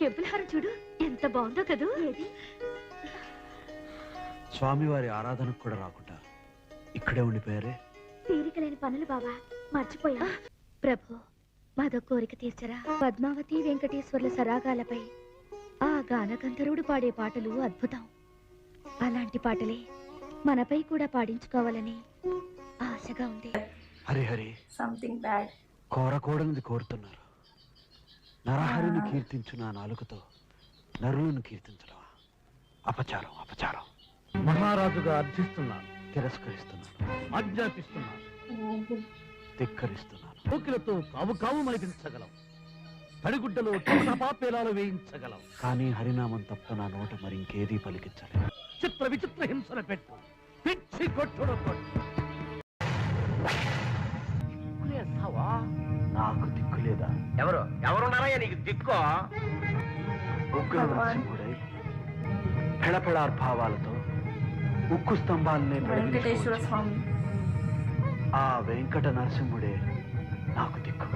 కెంపులహారం చూడు ఎంత బాగుందో కదూ. స్వామివారి ఆరాధనకు కూడా రాకుండా ఇక్కడే ఉండిపోయారే. తీరికలేని పనులు బాబా, మర్చిపోయా. ప్రభు, మాదో కోరిక తీర్చరా. పద్మావతి వెంకటేశ్వర్ల సరాగాలపై ఆ గానగంధర్వుడు పాడే పాటలు అద్భుతం. అలాంటి పాటలే మనపై కూడా పాడించుకోవాలని ఆశగా ఉంది. Hari Hari, something bad. కోరకూడనిది కోరుతున్నారు. నరహరిని కీర్తించు నా నాలుకతో నరులను కీర్తించడమా? అపచారం, అపచారం. మహారాజుగా అర్థిస్తున్నాను, తిరస్కరిస్తున్నాను, ఆజ్ఞాపిస్తున్నాను, ధిక్కరిస్తున్నాను. కోకిలతో కావు కావు మలిపించగలం, తడిగుడ్డలో తపాపేలాలు వేయించగలం. కానీ హరినామం తప్ప నా నోట మరి ఇంకేదీ పలికించలేదు. చిత్ర విచిత్ర హింసల పెట్టు, పిచ్చి కొట్టుడు కొట్టు. నాకు దిక్కు లేదా? ఎవరున్నారయ్యా నీకు దిక్కో? ఉగ్ర నరసింహుడై పెళపెళార్ భావాలతో ఉక్కు స్తంభాలనే వెంకటేశ్వర స్వామి. ఆ వెంకట నరసింహుడే నాకు దిక్కు.